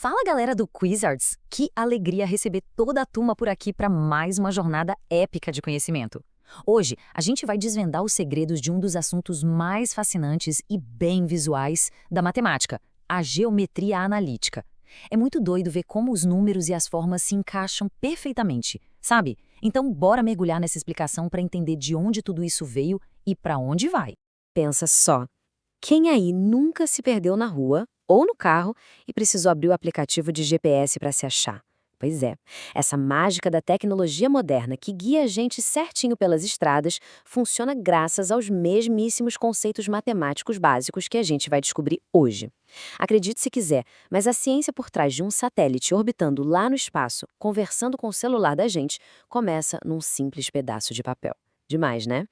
Fala galera do Quizards! Que alegria receber toda a turma por aqui para mais uma jornada épica de conhecimento. Hoje a gente vai desvendar os segredos de um dos assuntos mais fascinantes e bem visuais da matemática, a geometria analítica. É muito doido ver como os números e as formas se encaixam perfeitamente, sabe? Então bora mergulhar nessa explicação para entender de onde tudo isso veio e para onde vai. Pensa só, quem aí nunca se perdeu na rua ou no carro e precisou abrir o aplicativo de GPS para se achar? Pois é, essa mágica da tecnologia moderna que guia a gente certinho pelas estradas funciona graças aos mesmíssimos conceitos matemáticos básicos que a gente vai descobrir hoje. Acredite se quiser, mas a ciência por trás de um satélite orbitando lá no espaço, conversando com o celular da gente, começa num simples pedaço de papel. Demais, né?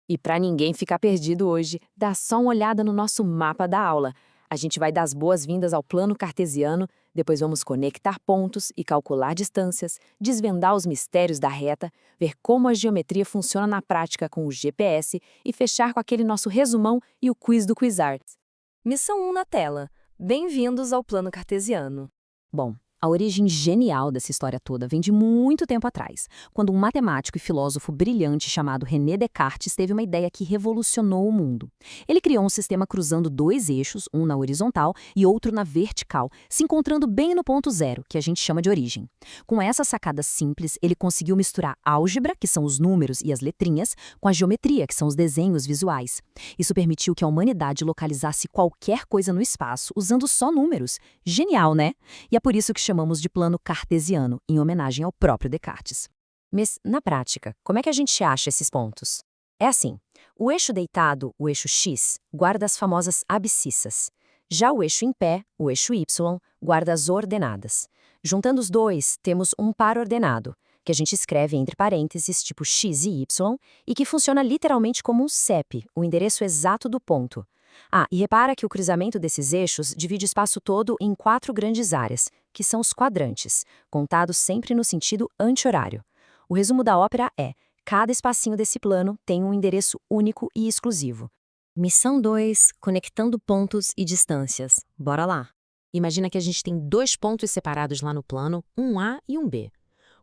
E para ninguém ficar perdido hoje, dá só uma olhada no nosso mapa da aula. A gente vai dar as boas-vindas ao plano cartesiano, depois vamos conectar pontos e calcular distâncias, desvendar os mistérios da reta, ver como a geometria funciona na prática com o GPS e fechar com aquele nosso resumão e o quiz do Quizarts. Missão 1 na tela. Bem-vindos ao plano cartesiano. Bom, a origem genial dessa história toda vem de muito tempo atrás, quando um matemático e filósofo brilhante chamado René Descartes teve uma ideia que revolucionou o mundo. Ele criou um sistema cruzando dois eixos, um na horizontal e outro na vertical, se encontrando bem no ponto zero, que a gente chama de origem. Com essa sacada simples, ele conseguiu misturar álgebra, que são os números e as letrinhas, com a geometria, que são os desenhos visuais. Isso permitiu que a humanidade localizasse qualquer coisa no espaço usando só números. Genial, né? E é por isso que chamamos de plano cartesiano, em homenagem ao próprio Descartes. Mas, na prática, como é que a gente acha esses pontos? É assim, o eixo deitado, o eixo X, guarda as famosas abscissas. Já o eixo em pé, o eixo Y, guarda as ordenadas. Juntando os dois, temos um par ordenado, que a gente escreve entre parênteses tipo X e Y, e que funciona literalmente como um CEP, o endereço exato do ponto. Ah, e repara que o cruzamento desses eixos divide o espaço todo em 4 grandes áreas, que são os quadrantes, contados sempre no sentido anti-horário. O resumo da ópera é: cada espacinho desse plano tem um endereço único e exclusivo. Missão 2, conectando pontos e distâncias. Bora lá! Imagina que a gente tem dois pontos separados lá no plano, um A e um B.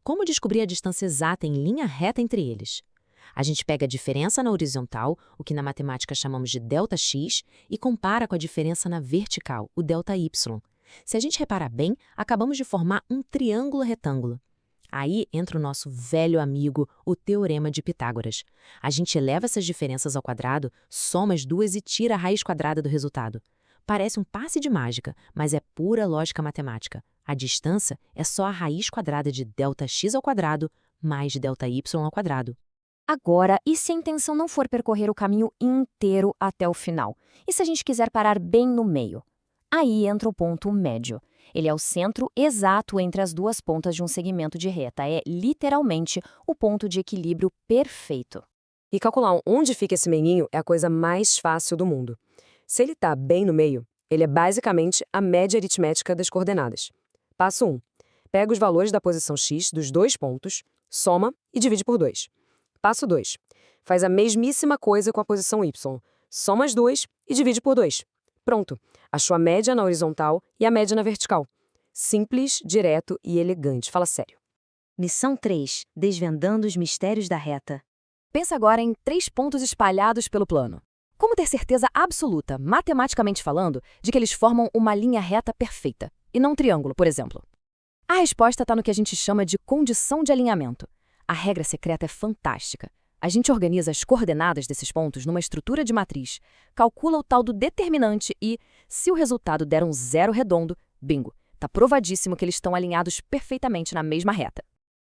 Como descobrir a distância exata em linha reta entre eles? A gente pega a diferença na horizontal, o que na matemática chamamos de ΔX, e compara com a diferença na vertical, o ΔY. Se a gente reparar bem, acabamos de formar um triângulo retângulo. Aí entra o nosso velho amigo, o Teorema de Pitágoras. A gente eleva essas diferenças ao quadrado, soma as duas e tira a raiz quadrada do resultado. Parece um passe de mágica, mas é pura lógica matemática. A distância é só a raiz quadrada de ΔX ao quadrado mais ΔY ao quadrado. Agora, e se a intenção não for percorrer o caminho inteiro até o final? E se a gente quiser parar bem no meio? Aí entra o ponto médio. Ele é o centro exato entre as duas pontas de um segmento de reta. É, literalmente, o ponto de equilíbrio perfeito. E calcular onde fica esse meinho é a coisa mais fácil do mundo. Se ele está bem no meio, ele é basicamente a média aritmética das coordenadas. Passo 1. Pega os valores da posição x dos dois pontos, soma e divide por 2. Passo 2. Faz a mesmíssima coisa com a posição y. Soma as duas e divide por 2. Pronto. Achou a média na horizontal e a média na vertical. Simples, direto e elegante. Fala sério. Missão 3. Desvendando os mistérios da reta. Pensa agora em 3 pontos espalhados pelo plano. Como ter certeza absoluta, matematicamente falando, de que eles formam uma linha reta perfeita, e não um triângulo, por exemplo? A resposta está no que a gente chama de condição de alinhamento. A regra secreta é fantástica. A gente organiza as coordenadas desses pontos numa estrutura de matriz, calcula o tal do determinante e, se o resultado der um zero redondo, bingo, está provadíssimo que eles estão alinhados perfeitamente na mesma reta.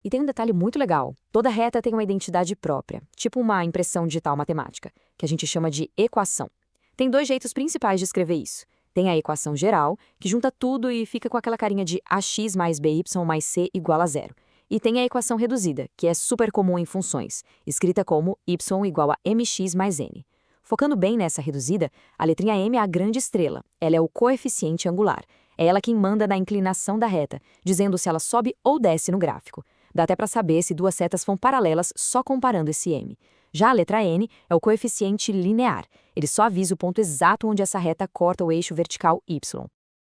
E tem um detalhe muito legal. Toda reta tem uma identidade própria, tipo uma impressão digital matemática, que a gente chama de equação. Tem 2 jeitos principais de escrever isso. Tem a equação geral, que junta tudo e fica com aquela carinha de ax mais by mais c igual a zero. E tem a equação reduzida, que é super comum em funções, escrita como y igual a mx mais n. Focando bem nessa reduzida, a letrinha m é a grande estrela. Ela é o coeficiente angular. É ela quem manda na inclinação da reta, dizendo se ela sobe ou desce no gráfico. Dá até para saber se duas setas vão paralelas só comparando esse m. Já a letra n é o coeficiente linear. Ele só avisa o ponto exato onde essa reta corta o eixo vertical y.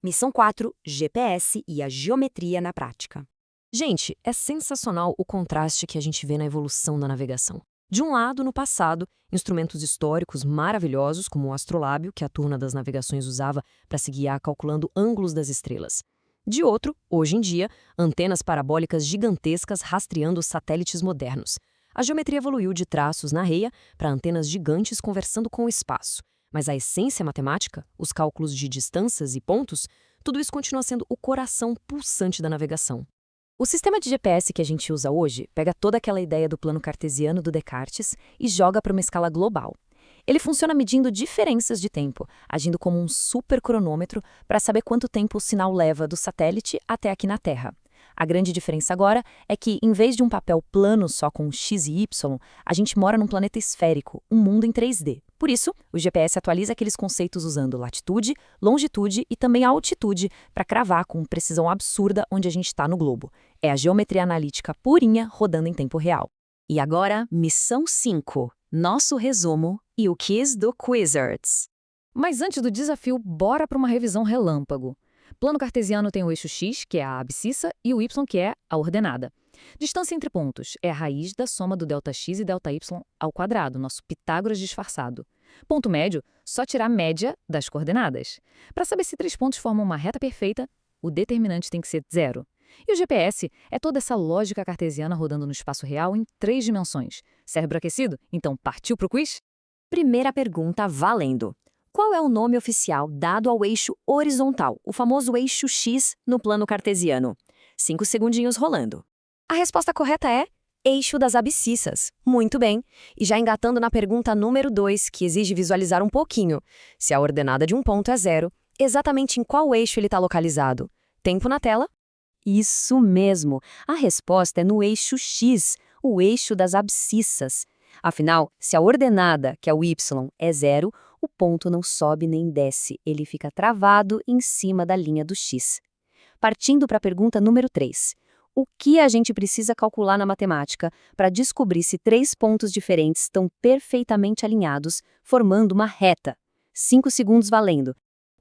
Missão 4, GPS e a geometria na prática. Gente, é sensacional o contraste que a gente vê na evolução da navegação. De um lado, no passado, instrumentos históricos maravilhosos, como o astrolábio, que a turma das navegações usava para se guiar calculando ângulos das estrelas. De outro, hoje em dia, antenas parabólicas gigantescas rastreando os satélites modernos. A geometria evoluiu de traços na areia para antenas gigantes conversando com o espaço. Mas a essência matemática, os cálculos de distâncias e pontos, tudo isso continua sendo o coração pulsante da navegação. O sistema de GPS que a gente usa hoje pega toda aquela ideia do plano cartesiano do Descartes e joga para uma escala global. Ele funciona medindo diferenças de tempo, agindo como um supercronômetro para saber quanto tempo o sinal leva do satélite até aqui na Terra. A grande diferença agora é que, em vez de um papel plano só com x e y, a gente mora num planeta esférico, um mundo em 3D. Por isso, o GPS atualiza aqueles conceitos usando latitude, longitude e também altitude para cravar com precisão absurda onde a gente está no globo. É a geometria analítica purinha rodando em tempo real. E agora, missão 5, nosso resumo e o quiz do Quizards. Mas antes do desafio, bora para uma revisão relâmpago. Plano cartesiano tem o eixo x, que é a abscissa, e o y, que é a ordenada. Distância entre pontos é a raiz da soma do ΔX e ΔY ao quadrado, nosso Pitágoras disfarçado. Ponto médio, só tirar a média das coordenadas. Para saber se 3 pontos formam uma reta perfeita, o determinante tem que ser 0. E o GPS é toda essa lógica cartesiana rodando no espaço real em 3 dimensões. Cérebro aquecido? Então partiu pro quiz? Primeira pergunta valendo. Qual é o nome oficial dado ao eixo horizontal, o famoso eixo X no plano cartesiano? 5 segundinhos rolando. A resposta correta é eixo das abscissas. Muito bem. E já engatando na pergunta número 2, que exige visualizar um pouquinho. Se a ordenada de um ponto é 0, exatamente em qual eixo ele está localizado? Tempo na tela? Isso mesmo. A resposta é no eixo X, o eixo das abscissas. Afinal, se a ordenada, que é o y, é 0, o ponto não sobe nem desce, ele fica travado em cima da linha do x. Partindo para a pergunta número 3. O que a gente precisa calcular na matemática para descobrir se 3 pontos diferentes estão perfeitamente alinhados, formando uma reta? 5 segundos valendo.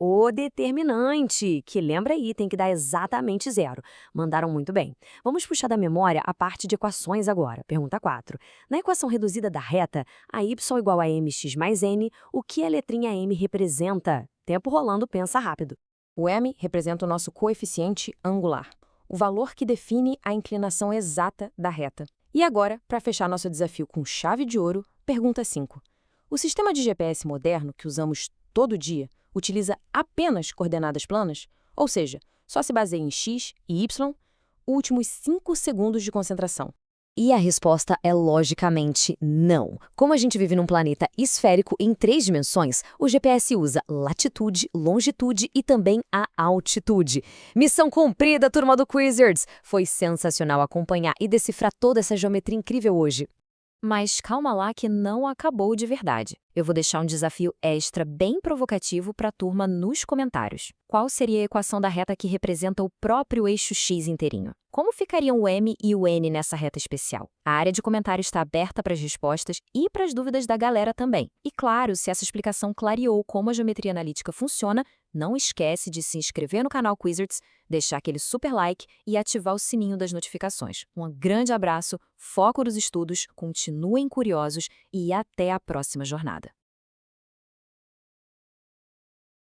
O determinante, que lembra aí, tem que dar exatamente 0. Mandaram muito bem. Vamos puxar da memória a parte de equações agora. Pergunta 4. Na equação reduzida da reta, a y igual a mx mais n, o que a letrinha m representa? Tempo rolando, pensa rápido. O m representa o nosso coeficiente angular, o valor que define a inclinação exata da reta. E agora, para fechar nosso desafio com chave de ouro, pergunta 5. O sistema de GPS moderno que usamos todo dia utiliza apenas coordenadas planas? Ou seja, só se baseia em x e y, últimos 5 segundos de concentração. E a resposta é logicamente não. Como a gente vive num planeta esférico em 3 dimensões, o GPS usa latitude, longitude e também a altitude. Missão cumprida, turma do Quizards! Foi sensacional acompanhar e decifrar toda essa geometria incrível hoje. Mas calma lá que não acabou de verdade. Eu vou deixar um desafio extra bem provocativo para a turma nos comentários. Qual seria a equação da reta que representa o próprio eixo X inteirinho? Como ficariam o M e o N nessa reta especial? A área de comentários está aberta para as respostas e para as dúvidas da galera também. E claro, se essa explicação clareou como a geometria analítica funciona, não esquece de se inscrever no canal Quizards, deixar aquele super like e ativar o sininho das notificações. Um grande abraço, foco nos estudos, continuem curiosos e até a próxima jornada.